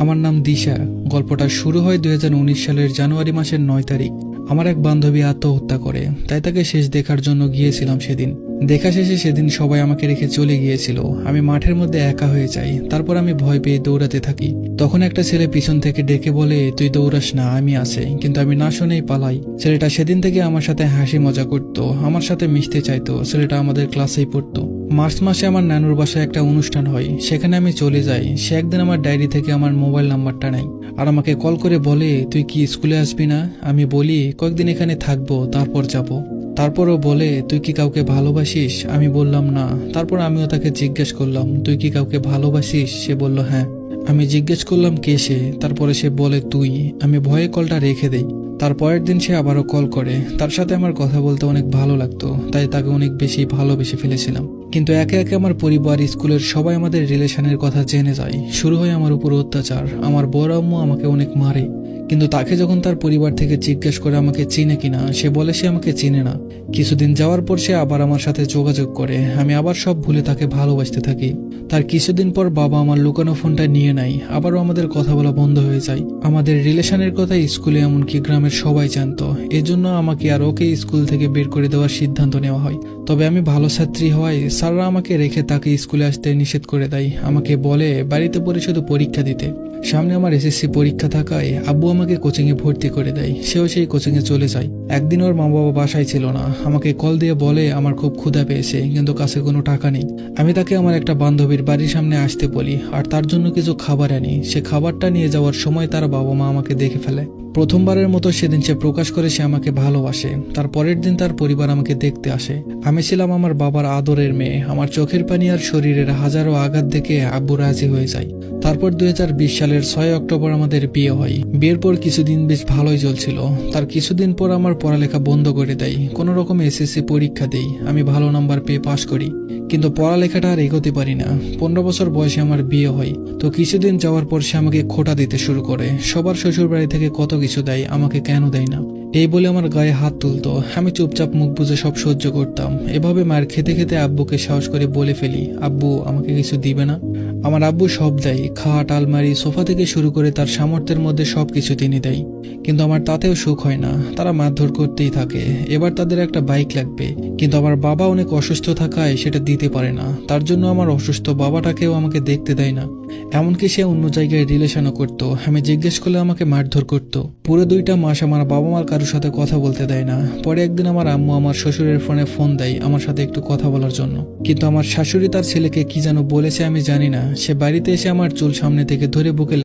আমার নাম দিশা। গল্পটা শুরু হয় 2019 সালের জানুয়ারি মাসের 9 তারিখ। আমার এক বান্ধবী আত্মহত্যা করে, তাই তাকে শেষ দেখার জন্য গিয়েছিলাম সেদিন। দেখা শেষে সেদিন সবাই আমাকে রেখে চলে গিয়েছিল। আমি মাঠের মধ্যে একা হয়ে যাই। তারপর আমি ভয় পেয়ে দৌড়াতে থাকি। তখন একটা ছেলে পিছন থেকে ডেকে বলে, তুই দৌড়াস না, আমি আছি। কিন্তু আমি না শুনেই পালাই। ছেলেটা সেদিন থেকে আমার সাথে হাসি মজা করতো, আমার সাথে মিশতে চাইতো। ছেলেটা আমাদের ক্লাসেই পড়তো। মার্চ মাসে আমার নানুর বাসায় একটা অনুষ্ঠান হয়, সেখানে আমি চলে যাই। সে একদিন আমার ডায়েরি থেকে আমার মোবাইল নাম্বারটা নেয় আর আমাকে কল করে বলে, তুই কি স্কুলে আসবি না? আমি বলি, কয়েকদিন এখানে থাকবো, তারপর যাব। তারপরও বলে, তুই কি কাউকে ভালোবাসিস? আমি বললাম না। তারপর আমিও তাকে জিজ্ঞেস করলাম, তুই কি কাউকে ভালোবাসিস? সে বলল হ্যাঁ। আমি জিজ্ঞেস করলাম কে সে? তারপরে সে বলে তুই। আমি ভয়ে কলটা রেখে দেই। তারপরের দিন সে আবারও কল করে। তার সাথে আমার কথা বলতে অনেক ভালো লাগতো, তাই তাকে অনেক বেশি ভালোবেসে ফেলেছিলাম। কিন্তু একে একে আমার পরিবার, স্কুলের সবাই আমাদের রিলেশনের কথা জেনে যায়। শুরু হয় আমার উপর অত্যাচার। আমার বড় আম্মু আমাকে অনেক মারে। কিন্তু তাকে যখন তার পরিবার থেকে জিজ্ঞেস করে আমাকে চিনে কিনা, সে বলে সে আমাকে চিনে না। কিছুদিন যাওয়ার পর সে আবার আমার সাথে যোগাযোগ করে। আমি আবার সব ভুলে তাকে ভালোবাসতে থাকি। তার কিছুদিন পর বাবা আমার লুকানো ফোনটা নিয়ে নেয়। আবারও আমাদের কথা বলা বন্ধ হয়ে যায়। আমাদের রিলেশনের কথা স্কুলে এমনকি গ্রামের সবাই জানতো। এজন্য আমাকে আর ওকে স্কুল থেকে বের করে দেওয়ার সিদ্ধান্ত নেওয়া হয়। তবে আমি ভালো ছাত্রী হওয়ায় স্যাররা আমাকে রেখে তাকে স্কুলে আসতে নিষেধ করে দেয়। আমাকে বলে বাড়িতে পড়ে শুধু পরীক্ষা দিতে। সামনে আমার এসএসসি পরীক্ষা থাকায় আব্বু আমাকে কোচিংয়ে ভর্তি করে দেয়। সেও সেই কোচিংয়ে চলে যায়। একদিন ওর মা বাবা বাসায় ছিল না। আমাকে কল দিয়ে বলে আমার খুব ক্ষুধা পেয়েছে, কিন্তু কাছে কোনো টাকা নেই। আমি তাকে আমার একটা বান্ধবীর বাড়ির সামনে আসতে বলি আর তার জন্য কিছু খাবার আনি। সে খাবারটা নিয়ে যাওয়ার সময় তার বাবা মা আমাকে দেখে ফেলে। প্রথমবারের মতো সেদিন সে প্রকাশ করে সে আমাকে ভালোবাসে। তার পরের দিন তার পরিবার আমাকে দেখতে আসে। আমি ছিলাম আমার বাবার আদরের মেয়ে। আমার চোখের পানি আর শরীরের হাজারো আঘাত দেখে আব্বু রাজি হয়ে যায়। তারপর 2020 সালের 6 অক্টোবর আমাদের বিয়ে হয়। বিয়ের পর কিছুদিন বেশ ভালোই চলছিল। তার কিছুদিন পর আমার পড়ালেখা বন্ধ করে দেয়। কোনো রকম এসএসসি পরীক্ষা দেই। আমি ভালো নাম্বার পেয়ে পাশ করি, কিন্তু পড়ালেখাটা আর এগোতে পারি না। 15 বছর বয়সে আমার বিয়ে হয়। তো কিছুদিন যাওয়ার পর সে আমাকে খোঁটা দিতে শুরু করে। সবার শ্বশুর বাড়ি থেকে কত কিছু দেয়, আমাকে কেন দেয় না, এই বলে আমার গায়ে হাত তুলতো। আমি চুপচাপ মুখ বুজে সব সহ্য করতাম। এভাবে মার খেতে খেতে আব্বুকে সাহস করে বলে ফেলি, আব্বু আমাকে কিছু দিবে না? আমার আব্বু সব দেয়, খাট, আলমারি, সোফা থেকে শুরু করে তার সামর্থ্যের মধ্যে সবকিছু তিনি দেয়। কিন্তু আমার তাতেও সুখ হয় না। তারা মারধর করতেই থাকে। এবার তাদের একটা বাইক লাগবে, কিন্তু আমার বাবা অনেক অসুস্থ থাকায় সেটা দিতে পারে না। তার জন্য আমার অসুস্থ বাবাটাকেও আমাকে দেখতে দেয় না। এমনকি সে অন্য জায়গায় রিলেশনও করতো। আমি জিজ্ঞেস করলে আমাকে মারধর করতো। পুরো 2টা মাস আমার বাবা মার কারোর সাথে কথা বলতে দেয় না। পরে একদিন আমার আম্মু আমার শ্বশুরের ফোনে ফোন দেয় আমার সাথে একটু কথা বলার জন্য। কিন্তু আমার শাশুড়ি তার ছেলেকে কি যেন বলেছে, আমি জানি না। সে বাড়িতে এসে আমার চুল সামনে থেকে ধরে বুকে